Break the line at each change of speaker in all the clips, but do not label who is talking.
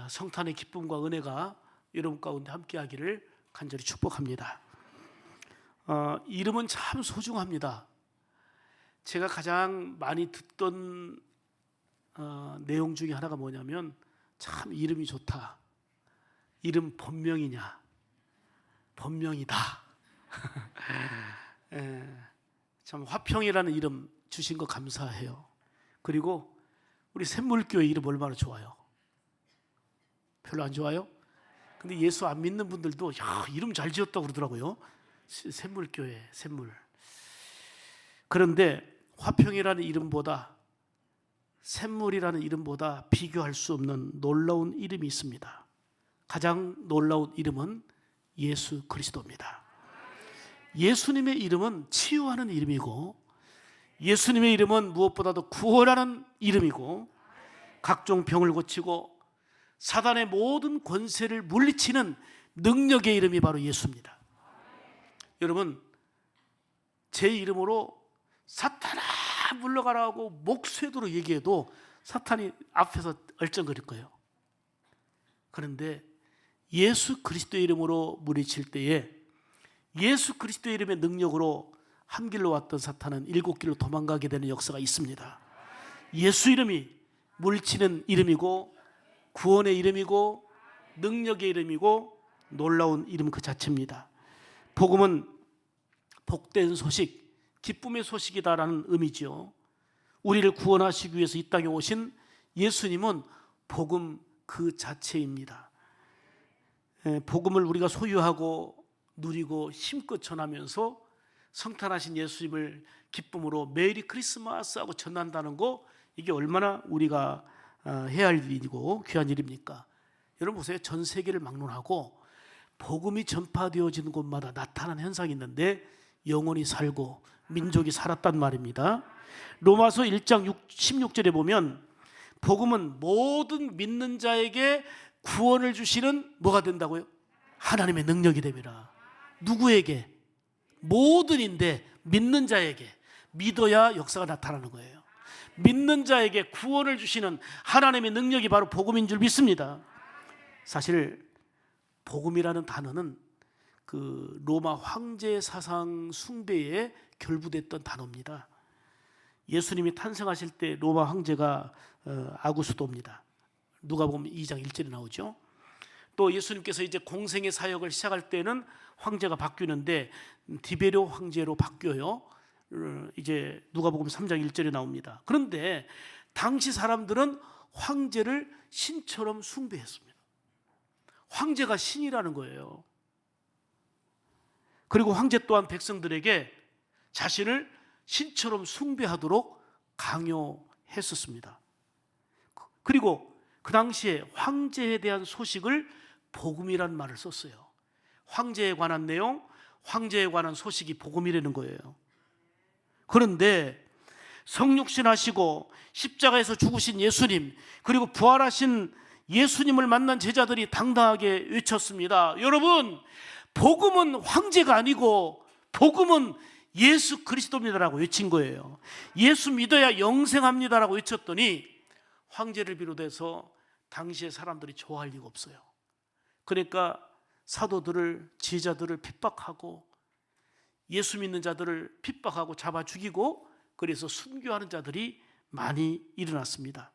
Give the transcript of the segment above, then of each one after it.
성탄의 기쁨과 은혜가 여러분 가운데 함께하기를 간절히 축복합니다. 이름은 참 소중합니다. 제가 가장 많이 듣던 내용 중에 하나가 뭐냐면 참 이름이 좋다. 이름 본명이냐? 본명이다. 참 화평이라는 이름 주신 거 감사해요. 그리고 우리 샘물교회 이름 얼마나 좋아요. 별로 안 좋아요? 근데 예수 안 믿는 분들도 야, 이름 잘 지었다고 그러더라고요. 샘물교회, 샘물. 그런데 화평이라는 이름보다, 샘물이라는 이름보다 비교할 수 없는 놀라운 이름이 있습니다. 가장 놀라운 이름은 예수 그리스도입니다. 예수님의 이름은 치유하는 이름이고, 예수님의 이름은 무엇보다도 구원하는 이름이고, 각종 병을 고치고 사단의 모든 권세를 물리치는 능력의 이름이 바로 예수입니다. 여러분, 제 이름으로 사탄아 물러가라고 목쇠도로 얘기해도 사탄이 앞에서 얼쩡거릴 거예요. 그런데 예수 그리스도의 이름으로 물리칠 때에 예수 그리스도의 이름의 능력으로 한 길로 왔던 사탄은 7길로 도망가게 되는 역사가 있습니다. 예수 이름이 물리치는 이름이고, 구원의 이름이고, 능력의 이름이고, 놀라운 이름 그 자체입니다. 복음은 복된 소식, 기쁨의 소식이다라는 의미죠. 우리를 구원하시기 위해서 이 땅에 오신 예수님은 복음 그 자체입니다. 복음을 우리가 소유하고 누리고 힘껏 전하면서 성탄하신 예수님을 기쁨으로 메리 크리스마스 하고 전한다는 거, 이게 얼마나 우리가 해야 할 일이고 귀한 일입니까? 여러분 보세요. 전 세계를 막론하고 복음이 전파되어지는 곳마다 나타나는 현상이 있는데 영혼이 살고 민족이 살았단 말입니다. 로마서 1장 16절에 보면 복음은 모든 믿는 자에게 구원을 주시는 뭐가 된다고요? 하나님의 능력이 됩니다. 누구에게? 모든인데 믿는 자에게. 믿어야 역사가 나타나는 거예요. 믿는 자에게 구원을 주시는 하나님의 능력이 바로 복음인 줄 믿습니다. 사실 복음이라는 단어는 그 로마 황제 사상 숭배에 결부됐던 단어입니다. 예수님이 탄생하실 때 로마 황제가 아구스도입니다. 누가복음 2장 1절에 나오죠. 또 예수님께서 이제 공생의 사역을 시작할 때는 황제가 바뀌는데 디베료 황제로 바뀌어요. 이제 누가복음 3장 1절에 나옵니다. 그런데 당시 사람들은 황제를 신처럼 숭배했습니다. 황제가 신이라는 거예요. 그리고 황제 또한 백성들에게 자신을 신처럼 숭배하도록 강요했었습니다. 그리고 그 당시에 황제에 대한 소식을 복음이라는 말을 썼어요. 황제에 관한 내용, 황제에 관한 소식이 복음이라는 거예요. 그런데 성육신 하시고 십자가에서 죽으신 예수님, 그리고 부활하신 예수님을 만난 제자들이 당당하게 외쳤습니다. 여러분, 복음은 황제가 아니고 복음은 예수 그리스도입니다라고 외친 거예요. 예수 믿어야 영생합니다라고 외쳤더니 황제를 비롯해서 당시의 사람들이 좋아할 리가 없어요. 그러니까 사도들을, 제자들을 핍박하고 예수 믿는 자들을 핍박하고 잡아 죽이고, 그래서 순교하는 자들이 많이 일어났습니다.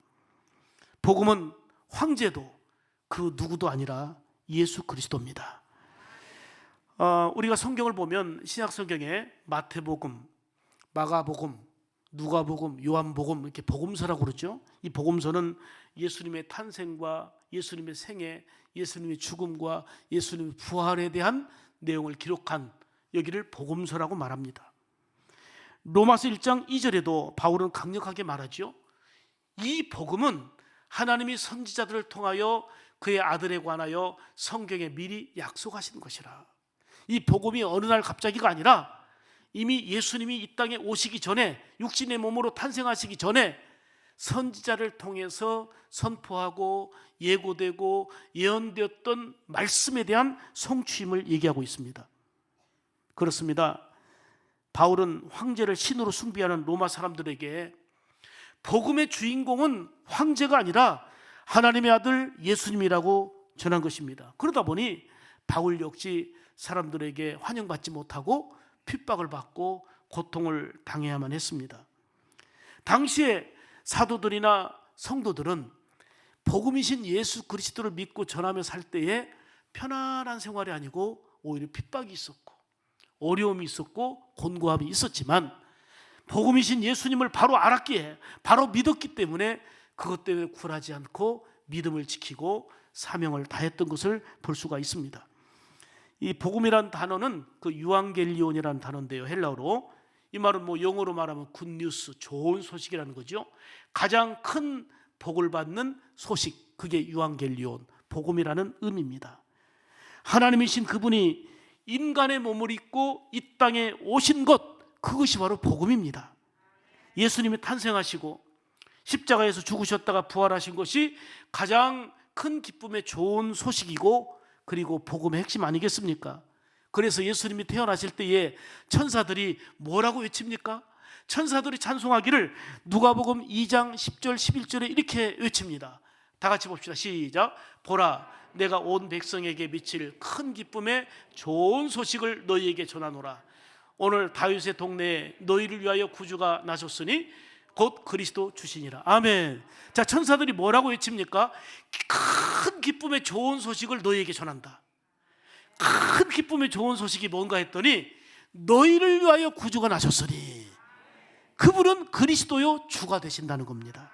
복음은 황제도 그 누구도 아니라 예수 그리스도입니다. 우리가 성경을 보면 신약 성경에 마태복음, 마가복음, 누가복음, 요한복음 이렇게 복음서라고 그러죠. 이 복음서는 예수님의 탄생과 예수님의 생애, 예수님의 죽음과 예수님의 부활에 대한 내용을 기록한, 여기를 복음서라고 말합니다. 로마서 1장 2절에도 바울은 강력하게 말하죠. 이 복음은 하나님이 선지자들을 통하여 그의 아들에 관하여 성경에 미리 약속하신 것이라. 이 복음이 어느 날 갑자기가 아니라 이미 예수님이 이 땅에 오시기 전에, 육신의 몸으로 탄생하시기 전에 선지자를 통해서 선포하고 예고되고 예언되었던 말씀에 대한 성취임을 얘기하고 있습니다. 그렇습니다. 바울은 황제를 신으로 숭배하는 로마 사람들에게 복음의 주인공은 황제가 아니라 하나님의 아들 예수님이라고 전한 것입니다. 그러다 보니 바울 역시 사람들에게 환영받지 못하고 핍박을 받고 고통을 당해야만 했습니다. 당시에 사도들이나 성도들은 복음이신 예수 그리스도를 믿고 전하며 살 때에 편안한 생활이 아니고 오히려 핍박이 있었고 어려움이 있었고 곤고함이 있었지만, 복음이신 예수님을 바로 알았기에, 바로 믿었기 때문에 그것 때문에 굴하지 않고 믿음을 지키고 사명을 다했던 것을 볼 수가 있습니다. 이 복음이란 단어는 그 유앙겔리온이라는 단어인데요, 헬라어로. 이 말은 영어로 말하면 굿뉴스, 좋은 소식이라는 거죠. 가장 큰 복을 받는 소식, 그게 유앙겔리온, 복음이라는 의미입니다. 하나님이신 그분이 인간의 몸을 입고 이 땅에 오신 것, 그것이 바로 복음입니다. 예수님이 탄생하시고 십자가에서 죽으셨다가 부활하신 것이 가장 큰 기쁨의 좋은 소식이고, 그리고 복음의 핵심 아니겠습니까? 그래서 예수님이 태어나실 때에 천사들이 뭐라고 외칩니까? 천사들이 찬송하기를 누가복음 2장 10절 11절에 이렇게 외칩니다. 다 같이 봅시다. 시작. 보라, 내가 온 백성에게 미칠 큰 기쁨의 좋은 소식을 너희에게 전하노라. 오늘 다윗의 동네에 너희를 위하여 구주가 나셨으니 곧 그리스도 주시니라. 아멘. 자, 천사들이 뭐라고 외칩니까? 큰 기쁨의 좋은 소식을 너희에게 전한다. 큰 기쁨의 좋은 소식이 뭔가 했더니 너희를 위하여 구주가 나셨으니, 그분은 그리스도요 주가 되신다는 겁니다.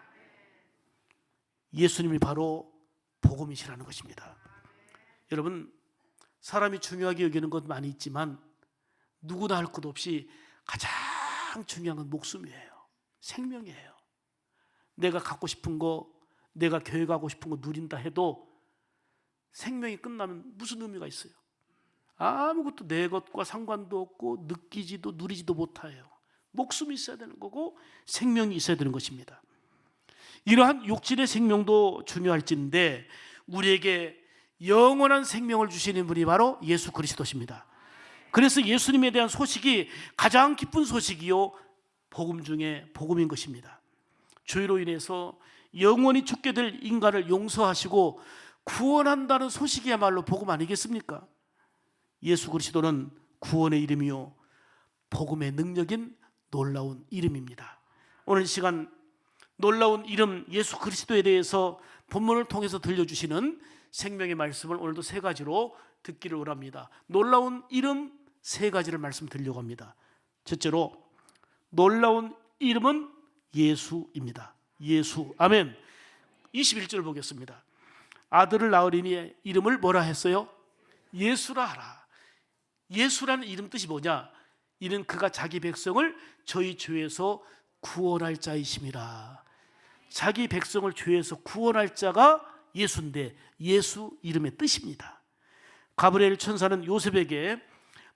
예수님이 바로 복음이시라는 것입니다. 여러분, 사람이 중요하게 여기는 것 많이 있지만 누구나 할 것 없이 가장 중요한 건 목숨이에요. 생명이에요. 내가 갖고 싶은 거, 내가 계획하고 싶은 거 누린다 해도 생명이 끝나면 무슨 의미가 있어요? 아무것도 내 것과 상관도 없고 느끼지도 누리지도 못해요. 목숨이 있어야 되는 거고 생명이 있어야 되는 것입니다. 이러한 육신의 생명도 중요할진데 우리에게 영원한 생명을 주시는 분이 바로 예수 그리스도십니다. 그래서 예수님에 대한 소식이 가장 기쁜 소식이요 복음 중에 복음인 것입니다. 죄로 인해서 영원히 죽게 될 인간을 용서하시고 구원한다는 소식이야말로 복음 아니겠습니까? 예수 그리스도는 구원의 이름이요 복음의 능력인 놀라운 이름입니다. 오늘 시간 놀라운 이름 예수 그리스도에 대해서 본문을 통해서 들려주시는 생명의 말씀을 오늘도 세 가지로 듣기를 원합니다. 놀라운 이름 세 가지를 말씀드리려고 합니다. 첫째로, 놀라운 이름은 예수입니다. 예수. 아멘. 21절 보겠습니다. 아들을 낳으리니 이름을 뭐라 했어요? 예수라 하라. 예수라는 이름 뜻이 뭐냐? 이는 그가 자기 백성을 저희 죄에서 구원할 자이심이라. 자기 백성을 죄에서 구원할 자가 예수인데 예수 이름의 뜻입니다. 가브리엘 천사는 요셉에게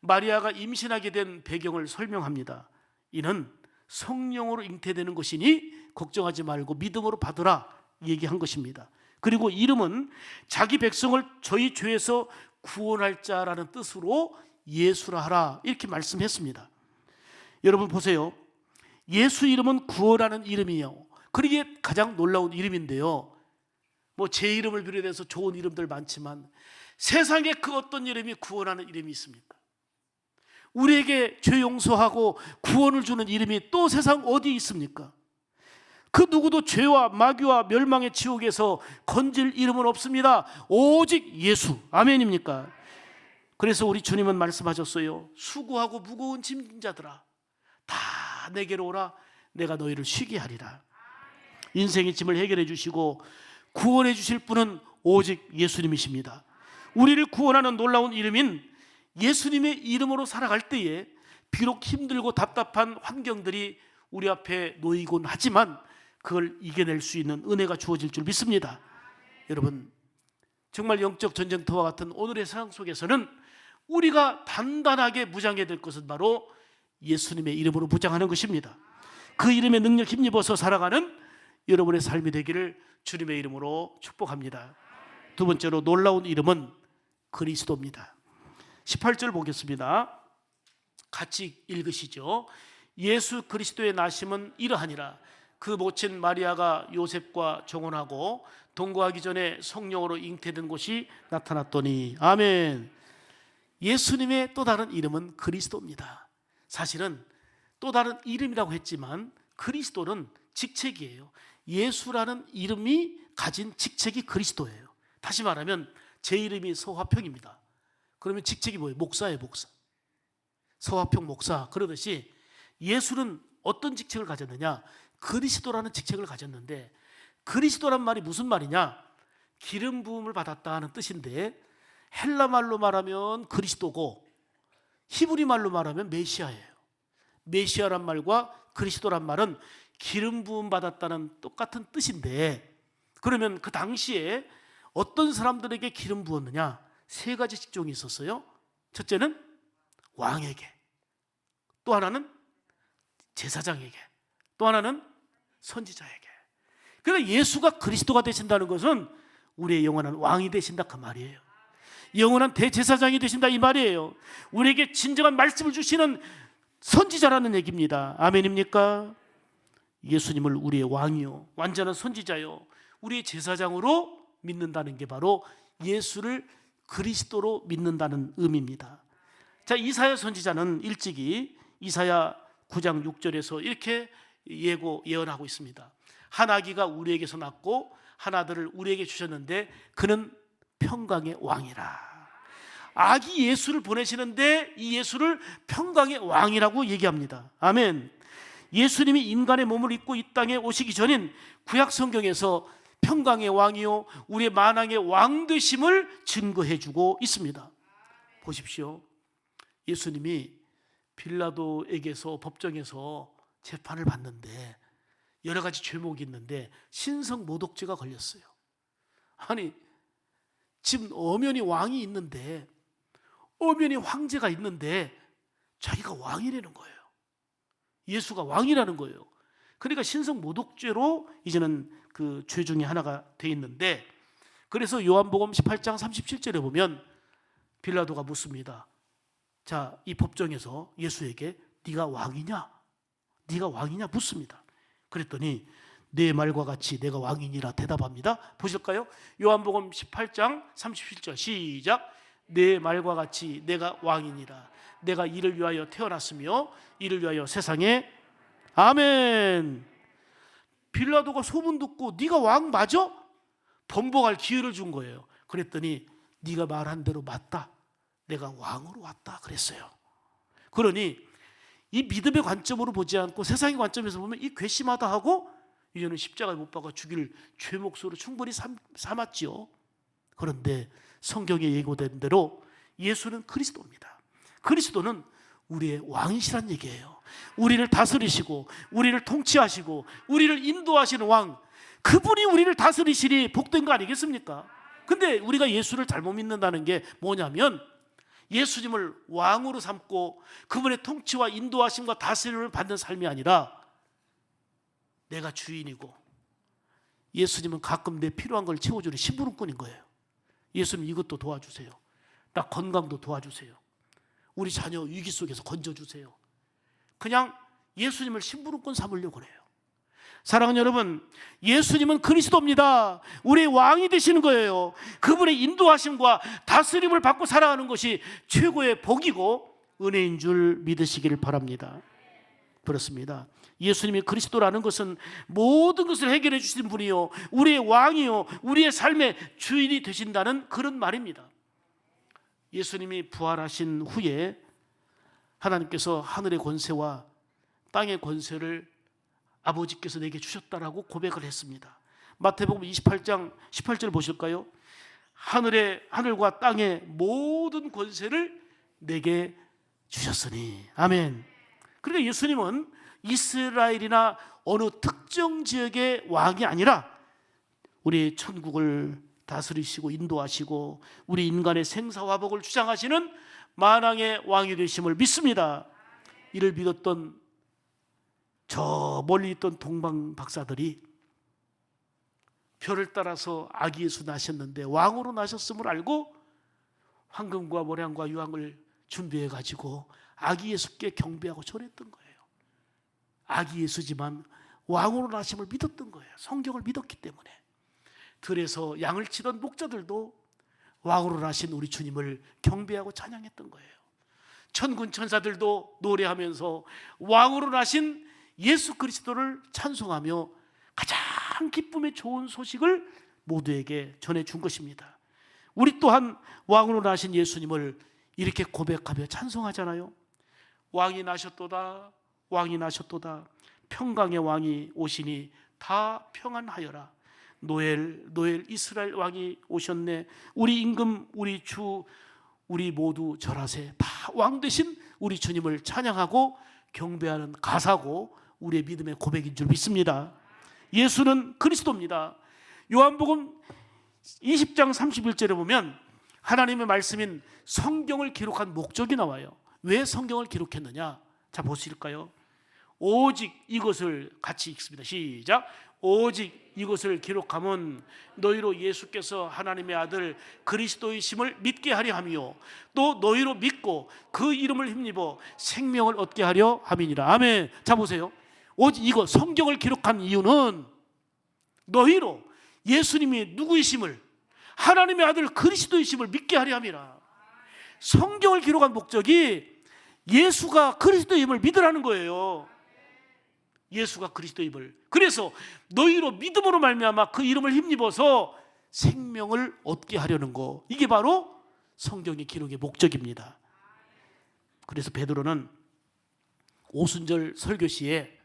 마리아가 임신하게 된 배경을 설명합니다. 이는 성령으로 잉태되는 것이니 걱정하지 말고 믿음으로 받으라 얘기한 것입니다. 그리고 이름은 자기 백성을 저희 죄에서 구원할 자라는 뜻으로 예수라 하라 이렇게 말씀했습니다. 여러분 보세요. 예수 이름은 구원하는 이름이에요. 그러기에 가장 놀라운 이름인데요, 제 이름을 비롯해서 좋은 이름들 많지만 세상에 그 어떤 이름이 구원하는 이름이 있습니까? 우리에게 죄 용서하고 구원을 주는 이름이 또 세상 어디 있습니까? 그 누구도 죄와 마귀와 멸망의 지옥에서 건질 이름은 없습니다. 오직 예수. 아멘입니까? 그래서 우리 주님은 말씀하셨어요. 수고하고 무거운 짐진 자들아 다 내게로 오라. 내가 너희를 쉬게 하리라. 인생의 짐을 해결해 주시고 구원해 주실 분은 오직 예수님이십니다. 우리를 구원하는 놀라운 이름인 예수님의 이름으로 살아갈 때에 비록 힘들고 답답한 환경들이 우리 앞에 놓이곤 하지만 그걸 이겨낼 수 있는 은혜가 주어질 줄 믿습니다. 여러분, 정말 영적 전쟁터와 같은 오늘의 세상 속에서는 우리가 단단하게 무장해야 될 것은 바로 예수님의 이름으로 무장하는 것입니다. 그 이름의 능력 힘입어서 살아가는 여러분의 삶이 되기를 주님의 이름으로 축복합니다. 두 번째로, 놀라운 이름은 그리스도입니다. 18절 보겠습니다. 같이 읽으시죠. 예수 그리스도의 나심은 이러하니라. 그 모친 마리아가 요셉과 정혼하고 동거하기 전에 성령으로 잉태된 곳이 나타났더니. 아멘. 예수님의 또 다른 이름은 그리스도입니다. 사실은 또 다른 이름이라고 했지만 그리스도는 직책이에요. 예수라는 이름이 가진 직책이 그리스도예요. 다시 말하면 제 이름이 서화평입니다. 그러면 직책이 뭐예요? 목사예요, 목사. 서화평 목사. 그러듯이 예수는 어떤 직책을 가졌느냐? 그리스도라는 직책을 가졌는데, 그리스도란 말이 무슨 말이냐? 기름 부음을 받았다는 뜻인데, 헬라 말로 말하면 그리스도고 히브리 말로 말하면 메시아예요. 메시아란 말과 그리스도란 말은 기름 부음 받았다는 똑같은 뜻인데, 그러면 그 당시에 어떤 사람들에게 기름 부었느냐? 세 가지 직종이 있었어요. 첫째는 왕에게, 또 하나는 제사장에게, 또 하나는 선지자에게. 그러니까 예수가 그리스도가 되신다는 것은 우리의 영원한 왕이 되신다 그 말이에요. 영원한 대제사장이 되신다 이 말이에요. 우리에게 진정한 말씀을 주시는 선지자라는 얘기입니다. 아멘입니까? 예수님을 우리의 왕이요, 완전한 선지자요, 우리의 제사장으로 믿는다는 게 바로 예수를 그리스도로 믿는다는 의미입니다. 자, 이사야 선지자는 일찍이 이사야 9장 6절에서 이렇게 예언하고 있습니다. 한 아기가 우리에게서 낳고 한 아들을 우리에게 주셨는데 그는 평강의 왕이라. 아기 예수를 보내시는데 이 예수를 평강의 왕이라고 얘기합니다. 아멘. 예수님이 인간의 몸을 입고 이 땅에 오시기 전인 구약 성경에서 평강의 왕이요 우리의 만왕의 왕 되심을 증거해 주고 있습니다. 보십시오. 예수님이 빌라도에게서 법정에서 재판을 받는데 여러 가지 죄목이 있는데 신성 모독죄가 걸렸어요. 아니, 지금 엄연히 왕이 있는데, 엄연히 황제가 있는데 자기가 왕이라는 거예요. 예수가 왕이라는 거예요. 그러니까 신성 모독죄로 이제는 그 죄 중에 하나가 돼 있는데, 그래서 요한복음 18장 37절에 보면 빌라도가 묻습니다. 자, 이 법정에서 예수에게 네가 왕이냐? 네가 왕이냐? 묻습니다. 그랬더니 내 말과 같이 내가 왕이니라 대답합니다. 보실까요? 요한복음 18장 37절 시작. 내 말과 같이 내가 왕이니라. 내가 이를 위하여 태어났으며 이를 위하여 세상에. 아멘. 빌라도가 소문 듣고 네가 왕 맞아? 번복할 기회를 준 거예요. 그랬더니 네가 말한 대로 맞다. 내가 왕으로 왔다 그랬어요. 그러니 이 믿음의 관점으로 보지 않고 세상의 관점에서 보면 이 괘씸하다 하고 이제는 십자가에 못 박아 죽일 죄 몫으로 충분히 삼았지요. 그런데 성경에 예고된 대로 예수는 그리스도입니다. 그리스도는 우리의 왕이시란 얘기예요. 우리를 다스리시고 우리를 통치하시고 우리를 인도하시는 왕, 그분이 우리를 다스리시니 복된 거 아니겠습니까? 근데 우리가 예수를 잘못 믿는다는 게 뭐냐면 예수님을 왕으로 삼고 그분의 통치와 인도하심과 다스림을 받는 삶이 아니라 내가 주인이고 예수님은 가끔 내 필요한 걸 채워주는 심부름꾼인 거예요. 예수님 이것도 도와주세요. 나 건강도 도와주세요. 우리 자녀 위기 속에서 건져주세요. 그냥 예수님을 심부름꾼 삼으려고 그래요. 사랑하는 여러분, 예수님은 그리스도입니다. 우리의 왕이 되시는 거예요. 그분의 인도하심과 다스림을 받고 살아가는 것이 최고의 복이고 은혜인 줄 믿으시기를 바랍니다. 그렇습니다. 예수님이 그리스도라는 것은 모든 것을 해결해 주신 분이요 우리의 왕이요 우리의 삶의 주인이 되신다는 그런 말입니다. 예수님이 부활하신 후에 하나님께서 하늘의 권세와 땅의 권세를 아버지께서 내게 주셨다라고 고백을 했습니다. 마태복음 28장 18절 보실까요? 하늘과 땅의 모든 권세를 내게 주셨으니. 아멘. 그러니까 예수님은 이스라엘이나 어느 특정 지역의 왕이 아니라 우리 천국을 다스리시고 인도하시고 우리 인간의 생사화복을 주장하시는 만왕의 왕이 되심을 믿습니다. 이를 믿었던 저 멀리 있던 동방 박사들이 별을 따라서 아기 예수 나셨는데 왕으로 나셨음을 알고 황금과 모량과 유황을 준비해 가지고 아기 예수께 경배하고 절했던 거예요. 아기 예수지만 왕으로 나심을 믿었던 거예요. 성경을 믿었기 때문에. 들에서 양을 치던 목자들도 왕으로 나신 우리 주님을 경배하고 찬양했던 거예요. 천군 천사들도 노래하면서 왕으로 나신 예수 그리스도를 찬송하며 가장 기쁨의 좋은 소식을 모두에게 전해준 것입니다. 우리 또한 왕으로 나신 예수님을 이렇게 고백하며 찬송하잖아요. 왕이 나셨도다, 왕이 나셨도다. 평강의 왕이 오시니 다 평안하여라. 노엘 이스라엘 왕이 오셨네. 우리 임금, 우리 주, 우리 모두 절하세. 다 왕 되신 우리 주님을 찬양하고 경배하는 가사고 우리의 믿음의 고백인 줄 믿습니다. 예수는 그리스도입니다. 요한복음 20장 31절에 보면 하나님의 말씀인 성경을 기록한 목적이 나와요. 왜 성경을 기록했느냐? 자, 보실까요? 오직 이것을 같이 읽습니다. 시작. 오직 이것을 기록함은 너희로 예수께서 하나님의 아들 그리스도이심을 믿게 하려 함이요 또 너희로 믿고 그 이름을 힘입어 생명을 얻게 하려 함이니라. 아멘. 자, 보세요. 오직 이거 성경을 기록한 이유는 너희로 예수님이 누구이심을, 하나님의 아들 그리스도이심을 믿게 하려 함이라. 성경을 기록한 목적이 예수가 그리스도임을 믿으라는 거예요. 예수가 그리스도임을. 그래서 너희로 믿음으로 말미암아 그 이름을 힘입어서 생명을 얻게 하려는 거, 이게 바로 성경의 기록의 목적입니다. 그래서 베드로는 오순절 설교 시에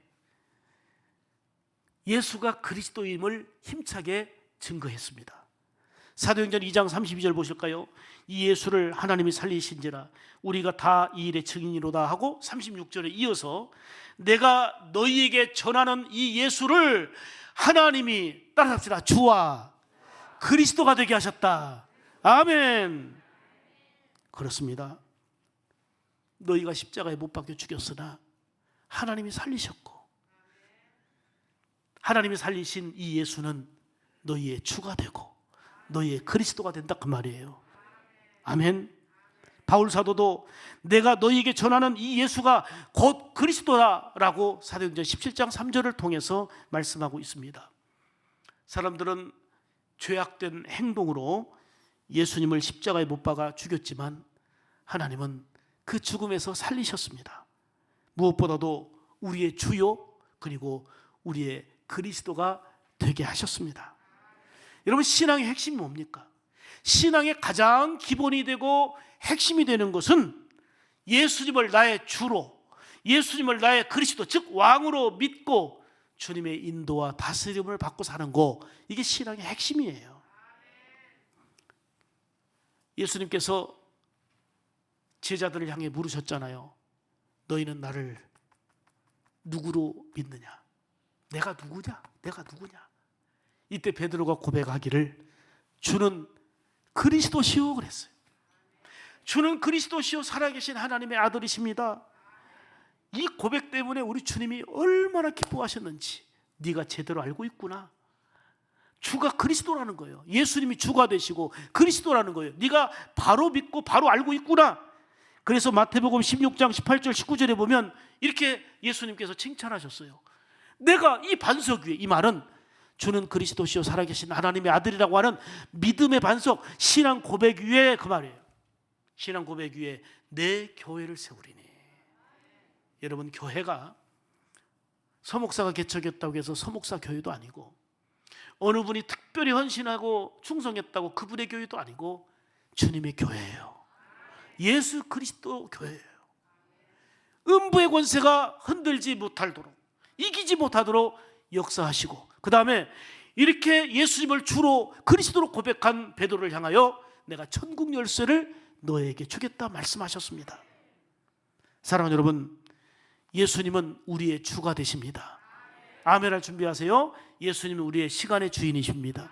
예수가 그리스도임을 힘차게 증거했습니다. 사도행전 2장 32절 보실까요? 이 예수를 하나님이 살리신지라 우리가 다 이 일의 증인이로다 하고 36절에 이어서 내가 너희에게 전하는 이 예수를 하나님이, 따라합시다, 주와 그리스도가 되게 하셨다. 아멘. 그렇습니다. 너희가 십자가에 못 박혀 죽였으나 하나님이 살리셨고 하나님이 살리신 이 예수는 너희의 주가 되고 너희의 그리스도가 된다, 그 말이에요. 아멘. 바울 사도도 내가 너희에게 전하는 이 예수가 곧 그리스도라고 사도행전 17장 3절을 통해서 말씀하고 있습니다. 사람들은 죄악된 행동으로 예수님을 십자가에 못 박아 죽였지만 하나님은 그 죽음에서 살리셨습니다. 무엇보다도 우리의 주요 그리고 우리의 그리스도가 되게 하셨습니다. 여러분, 신앙의 핵심이 뭡니까? 신앙의 가장 기본이 되고 핵심이 되는 것은 예수님을 나의 주로, 예수님을 나의 그리스도, 즉 왕으로 믿고 주님의 인도와 다스림을 받고 사는 거, 이게 신앙의 핵심이에요. 예수님께서 제자들을 향해 물으셨잖아요. 너희는 나를 누구로 믿느냐? 내가 누구냐? 내가 누구냐? 이때 베드로가 고백하기를 주는 그리스도시오 그랬어요. 주는 그리스도시오, 살아계신 하나님의 아들이십니다. 이 고백 때문에 우리 주님이 얼마나 기뻐하셨는지 네가 제대로 알고 있구나. 주가 그리스도라는 거예요. 예수님이 주가 되시고 그리스도라는 거예요. 네가 바로 믿고 바로 알고 있구나. 그래서 마태복음 16장 18절 19절에 보면 이렇게 예수님께서 칭찬하셨어요. 내가 이 반석 위에, 이 말은 주는 그리스도시요 살아계신 하나님의 아들이라고 하는 믿음의 반석, 신앙 고백 위에, 그 말이에요. 신앙 고백 위에 내 교회를 세우리니. 여러분, 교회가 서목사가 개척했다고 해서 서목사 교회도 아니고 어느 분이 특별히 헌신하고 충성했다고 그분의 교회도 아니고 주님의 교회예요. 예수 그리스도 교회예요. 음부의 권세가 흔들지 못하도록, 이기지 못하도록 역사하시고, 그 다음에 이렇게 예수님을 주로 그리스도로 고백한 베드로를 향하여 내가 천국 열쇠를 너에게 주겠다 말씀하셨습니다. 사랑하는 여러분, 예수님은 우리의 주가 되십니다. 아멘할 준비하세요. 예수님은 우리의 시간의 주인이십니다.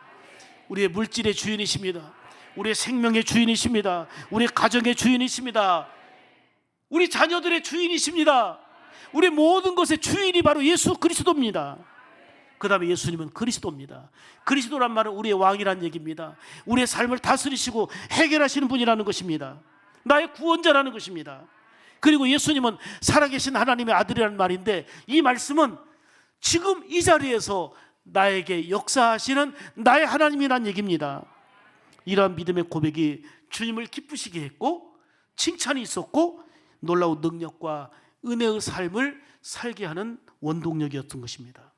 우리의 물질의 주인이십니다. 우리의 생명의 주인이십니다. 우리의 가정의 주인이십니다. 우리 자녀들의 주인이십니다. 우리 모든 것의 주인이 바로 예수 그리스도입니다. 그 다음에 예수님은 그리스도입니다. 그리스도란 말은 우리의 왕이란 얘기입니다. 우리의 삶을 다스리시고 해결하시는 분이라는 것입니다. 나의 구원자라는 것입니다. 그리고 예수님은 살아계신 하나님의 아들이라는 말인데, 이 말씀은 지금 이 자리에서 나에게 역사하시는 나의 하나님이란 얘기입니다. 이러한 믿음의 고백이 주님을 기쁘시게 했고 칭찬이 있었고 놀라운 능력과 은혜의 삶을 살게 하는 원동력이었던 것입니다.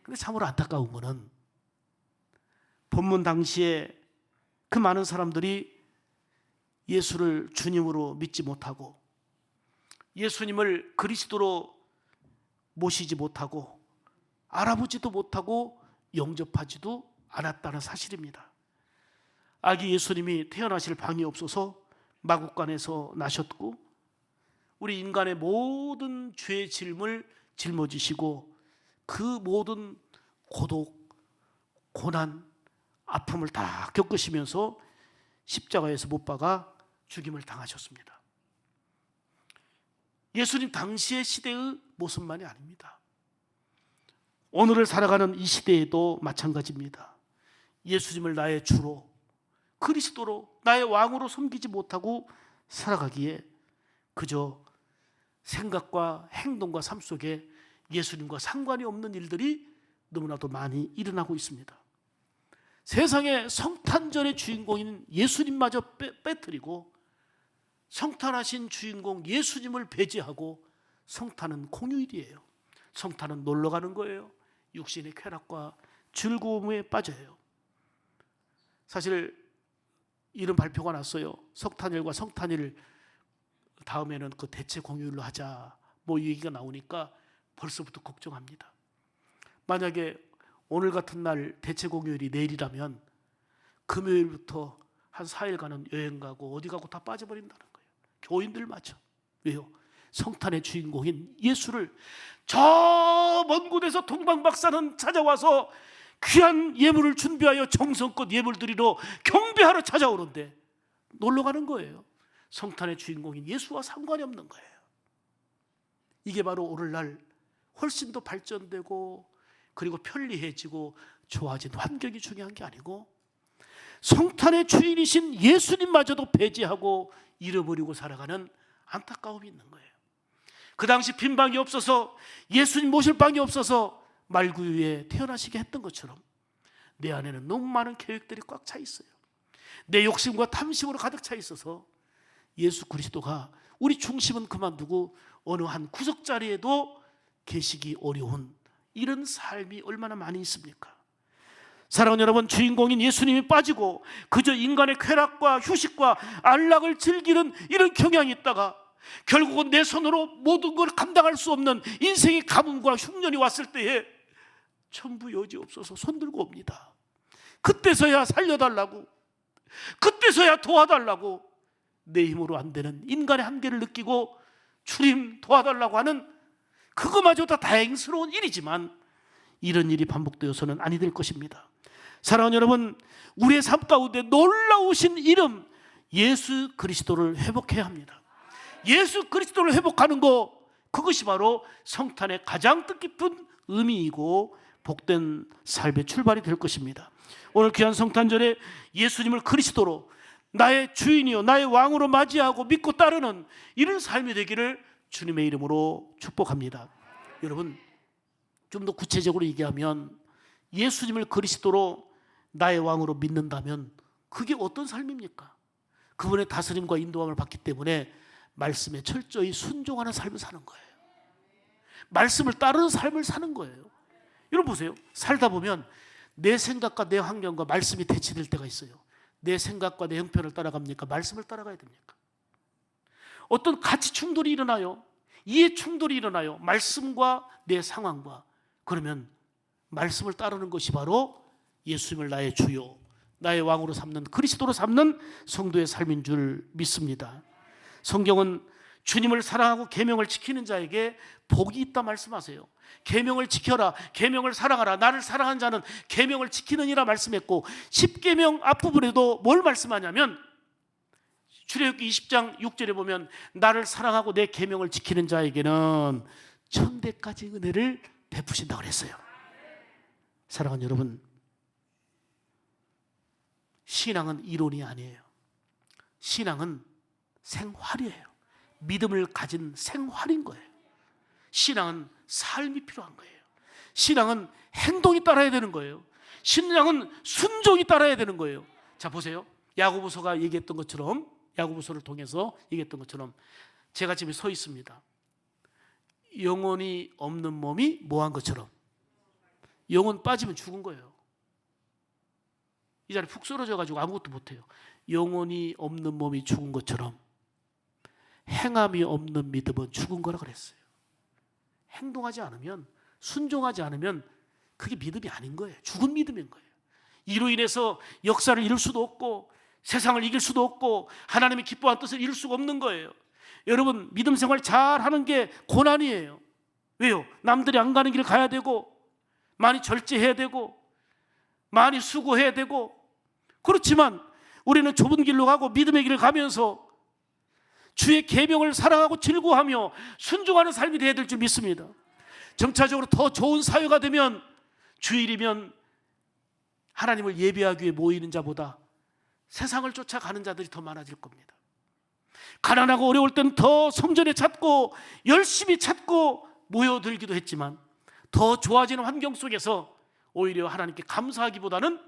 그런데 참으로 안타까운 것은 본문 당시에 그 많은 사람들이 예수를 주님으로 믿지 못하고 예수님을 그리스도로 모시지 못하고 알아보지도 못하고 영접하지도 않았다는 사실입니다. 아기 예수님이 태어나실 방이 없어서 마국간에서 나셨고 우리 인간의 모든 죄의 짐을 짊어지시고 그 모든 고독, 고난, 아픔을 다 겪으시면서 십자가에서 못 박아 죽임을 당하셨습니다. 예수님 당시의 시대의 모습만이 아닙니다. 오늘을 살아가는 이 시대에도 마찬가지입니다. 예수님을 나의 주로 그리스도로 나의 왕으로 섬기지 못하고 살아가기에 그저 생각과 행동과 삶 속에 예수님과 상관이 없는 일들이 너무나도 많이 일어나고 있습니다. 세상의 성탄절의 주인공인 예수님마저 빼뜨리고 성탄하신 주인공 예수님을 배제하고 성탄은 공휴일이에요. 성탄은 놀러 가는 거예요. 육신의 쾌락과 즐거움에 빠져요. 사실 이런 발표가 났어요. 석탄일과 성탄일 다음에는 그 대체 공휴일로 하자 뭐 얘기가 나오니까 벌써부터 걱정합니다. 만약에 오늘 같은 날 대체 공휴일이 내일이라면 금요일부터 한 4일간은 여행 가고 어디 가고 다 빠져버린다는 거예요. 교인들마저. 왜요? 성탄의 주인공인 예수를 저 먼 곳에서 동방박사는 찾아와서 귀한 예물을 준비하여 정성껏 예물 드리러 경배하러 찾아오는데 놀러 가는 거예요. 성탄의 주인공인 예수와 상관이 없는 거예요. 이게 바로 오늘날 훨씬 더 발전되고 그리고 편리해지고 좋아진 환경이 중요한 게 아니고 성탄의 주인이신 예수님마저도 배제하고 잃어버리고 살아가는 안타까움이 있는 거예요. 그 당시 빈 방이 없어서 예수님 모실 방이 없어서 말구유에 태어나시게 했던 것처럼 내 안에는 너무 많은 계획들이 꽉 차 있어요. 내 욕심과 탐심으로 가득 차 있어서 예수 그리스도가 우리 중심은 그만두고 어느 한 구석자리에도 계시기 어려운 이런 삶이 얼마나 많이 있습니까? 사랑하는 여러분, 주인공인 예수님이 빠지고 그저 인간의 쾌락과 휴식과 안락을 즐기는 이런 경향이 있다가 결국은 내 손으로 모든 걸 감당할 수 없는 인생의 가뭄과 흉년이 왔을 때에 천부 여지없어서 손들고 옵니다. 그때서야 살려달라고, 그때서야 도와달라고 내 힘으로 안 되는 인간의 한계를 느끼고 주님 도와달라고 하는 그거마저도 다행스러운 일이지만 이런 일이 반복되어서는 아니 될 것입니다. 사랑하는 여러분, 우리의 삶 가운데 놀라우신 이름 예수 그리스도를 회복해야 합니다. 예수 그리스도를 회복하는 것, 그것이 바로 성탄의 가장 뜻깊은 의미이고 복된 삶의 출발이 될 것입니다. 오늘 귀한 성탄절에 예수님을 그리스도로 나의 주인이요 나의 왕으로 맞이하고 믿고 따르는 이런 삶이 되기를 주님의 이름으로 축복합니다. 여러분, 좀 더 구체적으로 얘기하면 예수님을 그리스도로 나의 왕으로 믿는다면 그게 어떤 삶입니까? 그분의 다스림과 인도함을 받기 때문에 말씀에 철저히 순종하는 삶을 사는 거예요. 말씀을 따르는 삶을 사는 거예요. 여러분 보세요. 살다 보면 내 생각과 내 환경과 말씀이 대치될 때가 있어요. 내 생각과 내 형편을 따라갑니까? 말씀을 따라가야 됩니까? 어떤 가치 충돌이 일어나요. 이해 충돌이 일어나요. 말씀과 내 상황과. 그러면 말씀을 따르는 것이 바로 예수님을 나의 주요 나의 왕으로 삼는, 그리스도로 삼는 성도의 삶인 줄 믿습니다. 성경은 주님을 사랑하고 계명을 지키는 자에게 복이 있다 말씀하세요. 계명을 지켜라, 계명을 사랑하라, 나를 사랑한 자는 계명을 지키느니라 말씀했고 10계명 앞부분에도 뭘 말씀하냐면 출애굽기 20장 6절에 보면 나를 사랑하고 내 계명을 지키는 자에게는 천대까지 은혜를 베푸신다고 그랬어요. 사랑하는 여러분, 신앙은 이론이 아니에요. 신앙은 생활이에요. 믿음을 가진 생활인 거예요. 신앙은 삶이 필요한 거예요. 신앙은 행동이 따라야 되는 거예요. 신앙은 순종이 따라야 되는 거예요. 자, 보세요. 야고보서가 얘기했던 것처럼, 야고보서를 통해서 얘기했던 것처럼 제가 지금 서 있습니다. 영혼이 없는 몸이 뭐한 것처럼, 영혼 빠지면 죽은 거예요. 이 자리에 푹 쓰러져 가지고 아무것도 못해요. 영혼이 없는 몸이 죽은 것처럼 행함이 없는 믿음은 죽은 거라 그랬어요. 행동하지 않으면, 순종하지 않으면 그게 믿음이 아닌 거예요. 죽은 믿음인 거예요. 이로 인해서 역사를 이룰 수도 없고 세상을 이길 수도 없고 하나님의 기뻐한 뜻을 이룰 수가 없는 거예요. 여러분, 믿음 생활 잘하는 게 고난이에요. 왜요? 남들이 안 가는 길을 가야 되고, 많이 절제해야 되고, 많이 수고해야 되고. 그렇지만 우리는 좁은 길로 가고 믿음의 길을 가면서 주의 계명을 사랑하고 즐거워하며 순종하는 삶이 되어야 될 줄 믿습니다. 점차적으로 더 좋은 사회가 되면, 주일이면 하나님을 예배하기 위해 모이는 자보다 세상을 쫓아가는 자들이 더 많아질 겁니다. 가난하고 어려울 때는 더 성전에 찾고 열심히 찾고 모여들기도 했지만, 더 좋아지는 환경 속에서 오히려 하나님께 감사하기보다는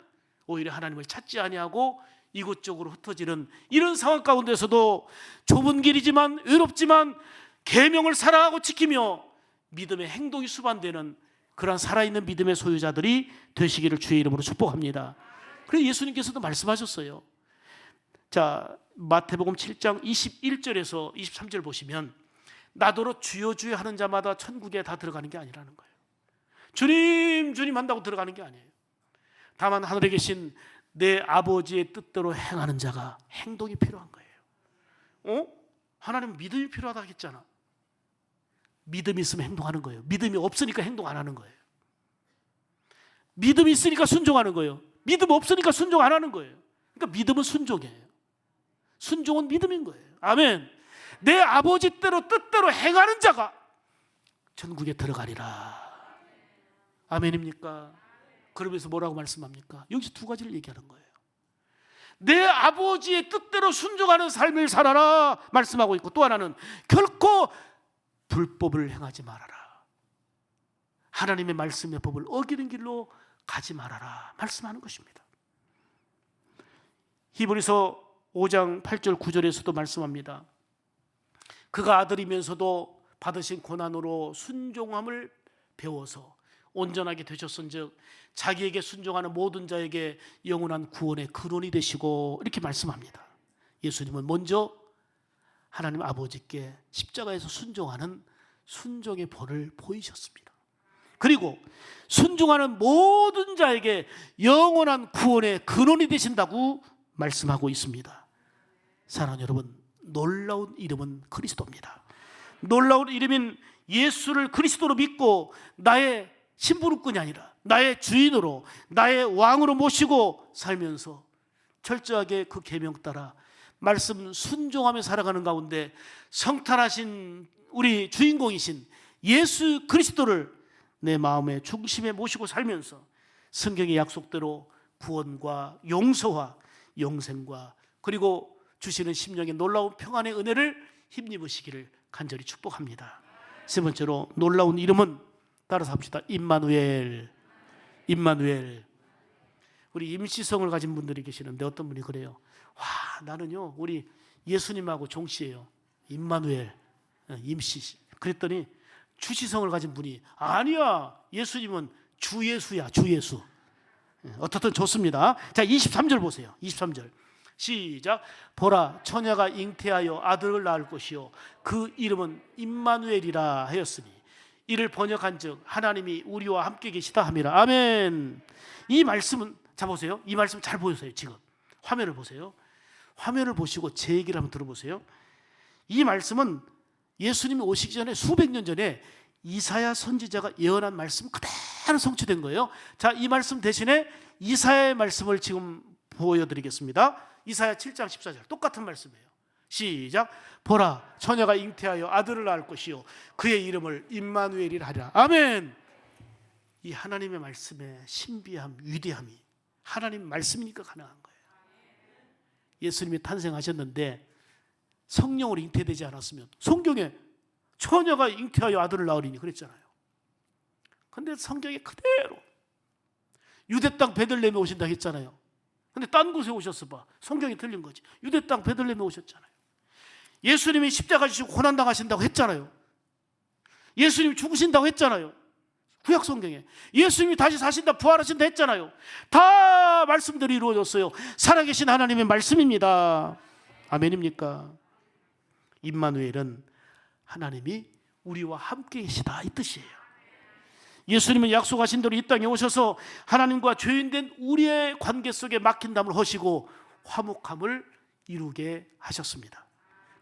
오히려 하나님을 찾지 아니하고 이곳저곳으로 흩어지는 이런 상황 가운데서도 좁은 길이지만 외롭지만 계명을 사랑하고 지키며 믿음의 행동이 수반되는 그러한 살아있는 믿음의 소유자들이 되시기를 주의 이름으로 축복합니다. 그래서 예수님께서도 말씀하셨어요. 자, 마태복음 7장 21절에서 23절 보시면, 나더러 주여 주여 하는 자마다 천국에 다 들어가는 게 아니라는 거예요. 주님 주님 한다고 들어가는 게 아니에요. 다만 하늘에 계신 내 아버지의 뜻대로 행하는 자가 행동이 필요한 거예요. 하나님은 믿음이 필요하다 했잖아. 믿음이 있으면 행동하는 거예요. 믿음이 없으니까 행동 안 하는 거예요. 믿음이 있으니까 순종하는 거예요. 믿음 없으니까 순종 안 하는 거예요. 그러니까 믿음은 순종이에요. 순종은 믿음인 거예요. 아멘. 내 아버지 뜻대로 행하는 자가 천국에 들어가리라. 아멘입니까? 그러면서 뭐라고 말씀합니까? 여기서 두 가지를 얘기하는 거예요. 내 아버지의 뜻대로 순종하는 삶을 살아라 말씀하고 있고, 또 하나는 결코 불법을 행하지 말아라. 하나님의 말씀의 법을 어기는 길로 가지 말아라 말씀하는 것입니다. 히브리서 5장 8절 9절에서도 말씀합니다. 그가 아들이면서도 받으신 고난으로 순종함을 배워서 온전하게 되셨은즉 자기에게 순종하는 모든 자에게 영원한 구원의 근원이 되시고, 이렇게 말씀합니다. 예수님은 먼저 하나님 아버지께 십자가에서 순종하는 순종의 본을 보이셨습니다. 그리고 순종하는 모든 자에게 영원한 구원의 근원이 되신다고 말씀하고 있습니다. 사랑하는 여러분, 놀라운 이름은 그리스도입니다. 놀라운 이름인 예수를 그리스도로 믿고 나의 심부름꾼이 아니라 나의 주인으로, 나의 왕으로 모시고 살면서 철저하게 그 계명 따라 말씀 순종하며 살아가는 가운데 성탄하신 우리 주인공이신 예수 그리스도를 내 마음의 중심에 모시고 살면서 성경의 약속대로 구원과 용서와 영생과 그리고 주시는 심령의 놀라운 평안의 은혜를 힘입으시기를 간절히 축복합니다. 세 번째로, 놀라운 이름은 따라서 합시다. 임마누엘. 임마누엘. 우리 임시성을 가진 분들이 계시는데 어떤 분이 그래요. 와, 나는요 우리 예수님하고 종씨예요. 임마누엘, 임씨. 그랬더니 주시성을 가진 분이, 아니야, 예수님은 주 예수야, 주 예수. 어떻든 좋습니다. 자, 23절 보세요. 23절 시작. 보라, 처녀가 잉태하여 아들을 낳을 것이요 그 이름은 임마누엘이라 하였으니 이를 번역한즉 하나님이 우리와 함께 계시다 함이라. 아멘. 이 말씀은, 자 보세요. 이 말씀 잘 보세요. 지금 화면을 보세요. 화면을 보시고 제 얘기를 한번 들어보세요. 이 말씀은 예수님이 오시기 전에 수백 년 전에 이사야 선지자가 예언한 말씀 그대로 성취된 거예요. 자, 이 말씀 대신에 이사야의 말씀을 지금 보여드리겠습니다. 이사야 7장 14절 똑같은 말씀이에요. 시작. 보라, 처녀가 잉태하여 아들을 낳을 것이요 그의 이름을 임마누엘이라 하리라. 아멘. 이 하나님의 말씀의 신비함, 위대함이 하나님 말씀이니까 가능한 거예요. 예수님이 탄생하셨는데 성령으로 잉태되지 않았으면, 성경에 처녀가 잉태하여 아들을 낳으리니 그랬잖아요. 근데 성경에 그대로 유대 땅 베들레헴에 오신다 했잖아요. 근데 딴 곳에 오셨어 봐. 성경이 틀린 거지. 유대 땅 베들레헴에 오셨잖아요. 예수님이 십자가 지시고 고난당하신다고 했잖아요. 예수님이 죽으신다고 했잖아요. 구약 성경에 예수님이 다시 사신다 부활하신다 했잖아요. 다 말씀들이 이루어졌어요. 살아계신 하나님의 말씀입니다. 아멘입니까? 임마누엘은 하나님이 우리와 함께 계시다 이 뜻이에요. 예수님은 약속하신 대로 이 땅에 오셔서 하나님과 죄인된 우리의 관계 속에 막힌 담을 허시고 화목함을 이루게 하셨습니다.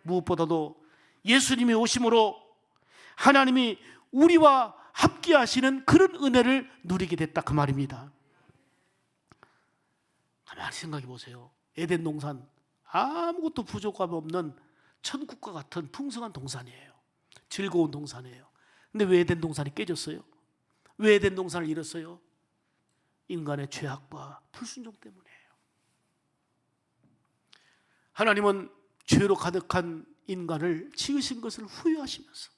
무엇보다도 예수님이 오심으로 하나님이 우리와 함께 하시는 그런 은혜를 누리게 됐다 그 말입니다. 가만히 생각해 보세요. 에덴 동산 아무것도 부족함 없는 천국과 같은 풍성한 동산이에요. 즐거운 동산이에요. 근데 왜 에덴 동산이 깨졌어요? 왜 에덴 동산을 잃었어요? 인간의 죄악과 불순종 때문이에요. 하나님은 죄로 가득한 인간을 지으신 것을 후회하시면서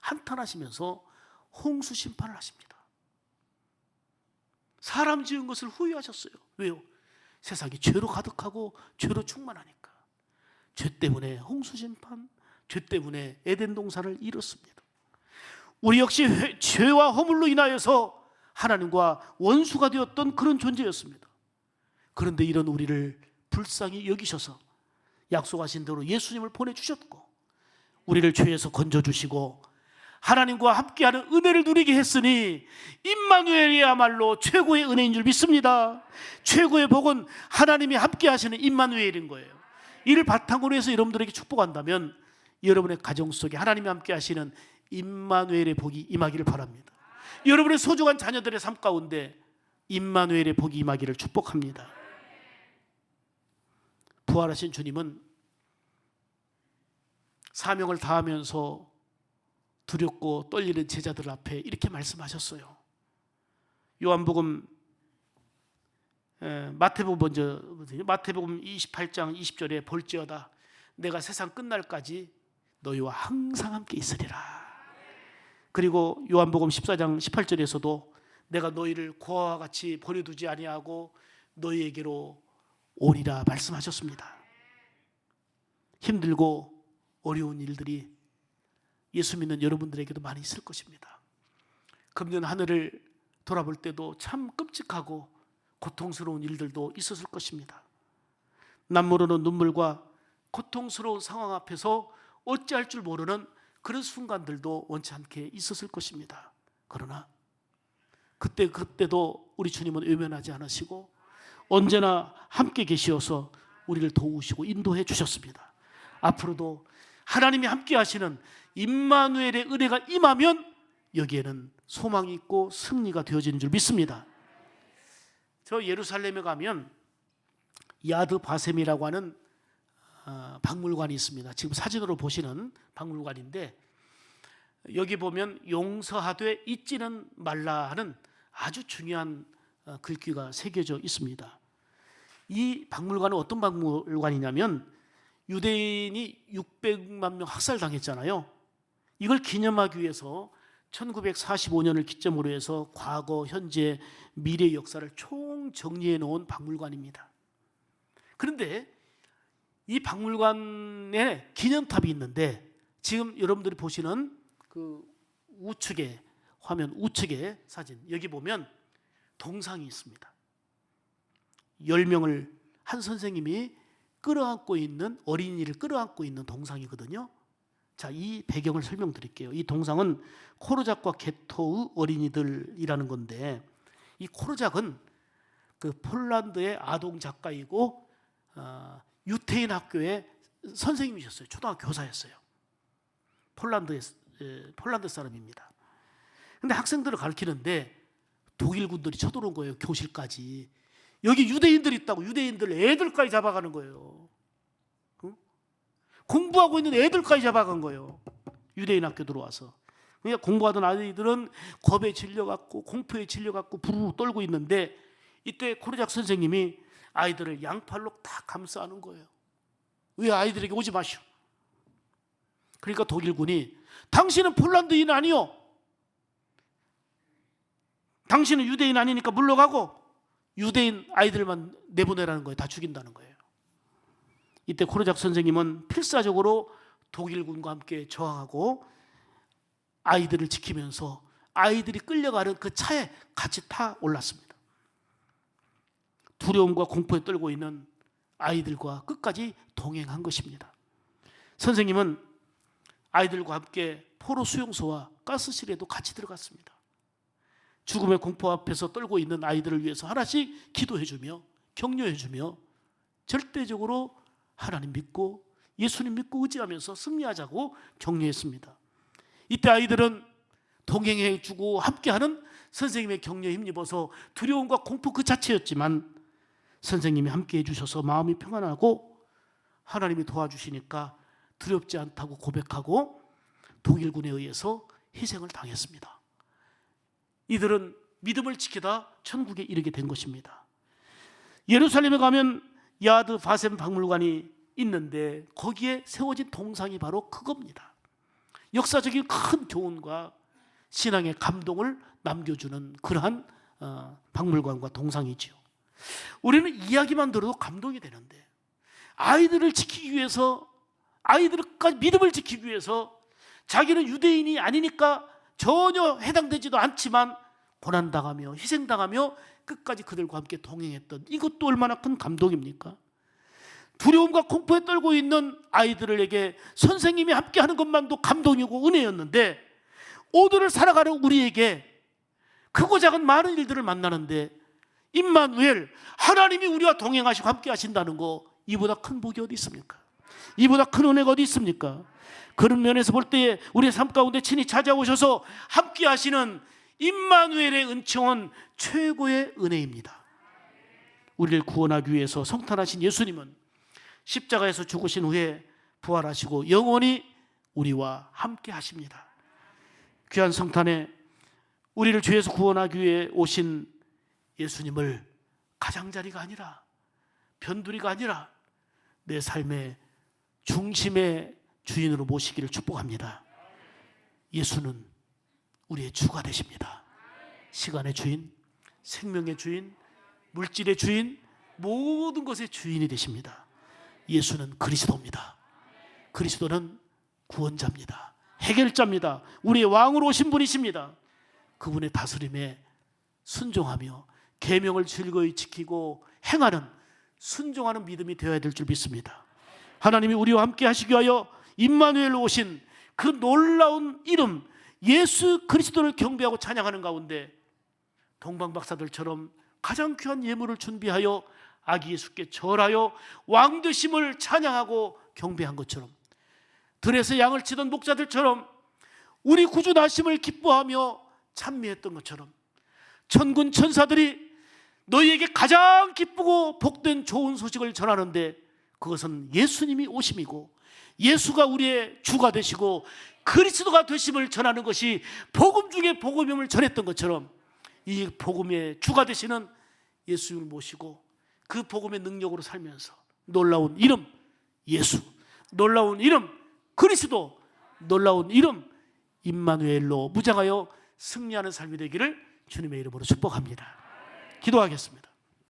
한탄하시면서 홍수 심판을 하십니다. 사람 지은 것을 후회하셨어요. 왜요? 세상이 죄로 가득하고 죄로 충만하니까. 죄 때문에 홍수 심판, 죄 때문에 에덴 동산을 잃었습니다. 우리 역시 죄와 허물로 인하여서 하나님과 원수가 되었던 그런 존재였습니다. 그런데 이런 우리를 불쌍히 여기셔서 약속하신 대로 예수님을 보내주셨고 우리를 죄에서 건져주시고 하나님과 함께하는 은혜를 누리게 했으니 임마누엘이야말로 최고의 은혜인 줄 믿습니다. 최고의 복은 하나님이 함께하시는 임마누엘인 거예요. 이를 바탕으로 해서 여러분들에게 축복한다면 여러분의 가정 속에 하나님이 함께하시는 임마누엘의 복이 임하기를 바랍니다. 여러분의 소중한 자녀들의 삶 가운데 임마누엘의 복이 임하기를 축복합니다. 부활하신 주님은 사명을 다하면서 두렵고 떨리는 제자들 앞에 이렇게 말씀하셨어요. 요한복음 마태복음 먼저 마태복음 28장 20절에 볼지어다 내가 세상 끝날까지 너희와 항상 함께 있으리라. 그리고 요한복음 14장 18절에서도 내가 너희를 고아와 같이 버려두지 아니하고 너희에게로 오리라 말씀하셨습니다. 힘들고 어려운 일들이 예수 믿는 여러분들에게도 많이 있을 것입니다. 금년 하늘을 돌아볼 때도 참 끔찍하고 고통스러운 일들도 있었을 것입니다. 남모르는 눈물과 고통스러운 상황 앞에서 어찌할 줄 모르는 그런 순간들도 원치 않게 있었을 것입니다. 그러나 그때도 우리 주님은 외면하지 않으시고 언제나 함께 계시어서 우리를 도우시고 인도해 주셨습니다. 앞으로도 하나님이 함께 하시는 임마누엘의 은혜가 임하면 여기에는 소망이 있고 승리가 되어지는 줄 믿습니다. 저 예루살렘에 가면 야드 바셈이라고 하는 박물관이 있습니다. 지금 사진으로 보시는 박물관인데 여기 보면 용서하되 잊지는 말라 하는 아주 중요한 글귀가 새겨져 있습니다. 이 박물관은 어떤 박물관이냐면 유대인이 600만 명 학살당했잖아요. 이걸 기념하기 위해서 1945년을 기점으로 해서 과거, 현재, 미래 역사를 총정리해 놓은 박물관입니다. 그런데 이 박물관에 기념탑이 있는데 지금 여러분들이 보시는 그 우측에 화면 우측에 사진 여기 보면 동상이 있습니다. 10명을 한 선생님이 끌어안고 있는 어린이를 끌어안고 있는 동상이거든요. 자, 이 배경을 설명드릴게요. 이 동상은 코르작과 게토의 어린이들이라는 건데 이 코르작은 그 폴란드의 아동 작가이고 유태인 학교의 선생님이셨어요. 초등학교 교사였어요. 폴란드 사람입니다. 근데 학생들을 가르치는데 독일군들이 쳐들어온 거예요. 교실까지. 여기 유대인들이 있다고 유대인들 애들까지 잡아가는 거예요. 응? 공부하고 있는 애들까지 잡아간 거예요. 유대인 학교 들어와서. 그러니까 공부하던 아이들은 겁에 질려갖고 공포에 질려갖고 부르르 떨고 있는데 이때 코르작 선생님이 아이들을 양팔로 다 감싸 안은 거예요. 왜 아이들에게 오지 마시오. 그러니까 독일군이 당신은 폴란드인 아니요. 당신은 유대인 아니니까 물러가고 유대인 아이들만 내보내라는 거예요. 다 죽인다는 거예요. 이때 코르작 선생님은 필사적으로 독일군과 함께 저항하고 아이들을 지키면서 아이들이 끌려가는 그 차에 같이 타 올랐습니다. 두려움과 공포에 떨고 있는 아이들과 끝까지 동행한 것입니다. 선생님은 아이들과 함께 포로 수용소와 가스실에도 같이 들어갔습니다. 죽음의 공포 앞에서 떨고 있는 아이들을 위해서 하나씩 기도해주며 격려해주며 절대적으로 하나님 믿고 예수님 믿고 의지하면서 승리하자고 격려했습니다. 이때 아이들은 동행해주고 함께하는 선생님의 격려에 힘입어서 두려움과 공포 그 자체였지만 선생님이 함께해 주셔서 마음이 평안하고 하나님이 도와주시니까 두렵지 않다고 고백하고 독일군에 의해서 희생을 당했습니다. 이들은 믿음을 지키다 천국에 이르게 된 것입니다. 예루살렘에 가면 야드 바셈 박물관이 있는데 거기에 세워진 동상이 바로 그겁니다. 역사적인 큰 교훈과 신앙의 감동을 남겨주는 그러한 박물관과 동상이지요. 우리는 이야기만 들어도 감동이 되는데 아이들을 지키기 위해서 아이들까지 믿음을 지키기 위해서 자기는 유대인이 아니니까 전혀 해당되지도 않지만 고난당하며 희생당하며 끝까지 그들과 함께 동행했던 이것도 얼마나 큰 감동입니까? 두려움과 공포에 떨고 있는 아이들에게 선생님이 함께하는 것만도 감동이고 은혜였는데 오늘을 살아가는 우리에게 크고 작은 많은 일들을 만나는데 임마누엘 하나님이 우리와 동행하시고 함께 하신다는 거 이보다 큰 복이 어디 있습니까? 이보다 큰 은혜가 어디 있습니까? 그런 면에서 볼 때에 우리의 삶 가운데 친히 찾아오셔서 함께 하시는 임마누엘의 은총은 최고의 은혜입니다. 우리를 구원하기 위해서 성탄하신 예수님은 십자가에서 죽으신 후에 부활하시고 영원히 우리와 함께 하십니다. 귀한 성탄에 우리를 죄에서 구원하기 위해 오신 예수님을 가장자리가 아니라 변두리가 아니라 내 삶의 중심의 주인으로 모시기를 축복합니다. 예수는 우리의 주가 되십니다. 시간의 주인, 생명의 주인, 물질의 주인, 모든 것의 주인이 되십니다. 예수는 그리스도입니다. 그리스도는 구원자입니다. 해결자입니다. 우리의 왕으로 오신 분이십니다. 그분의 다스림에 순종하며 계명을 즐거이 지키고 행하는 순종하는 믿음이 되어야 될 줄 믿습니다. 하나님이 우리와 함께 하시기 위하여 임마누엘로 오신 그 놀라운 이름 예수 그리스도를 경배하고 찬양하는 가운데 동방박사들처럼 가장 귀한 예물을 준비하여 아기 예수께 절하여 왕되심을 찬양하고 경배한 것처럼 들에서 양을 치던 목자들처럼 우리 구주 나심을 기뻐하며 찬미했던 것처럼 천군 천사들이 너희에게 가장 기쁘고 복된 좋은 소식을 전하는데 그것은 예수님이 오심이고 예수가 우리의 주가 되시고 그리스도가 되심을 전하는 것이 복음 중에 복음임을 전했던 것처럼 이 복음의 주가 되시는 예수님을 모시고 그 복음의 능력으로 살면서 놀라운 이름 예수, 놀라운 이름 그리스도, 놀라운 이름 임마누엘로 무장하여 승리하는 삶이 되기를 주님의 이름으로 축복합니다. 기도하겠습니다.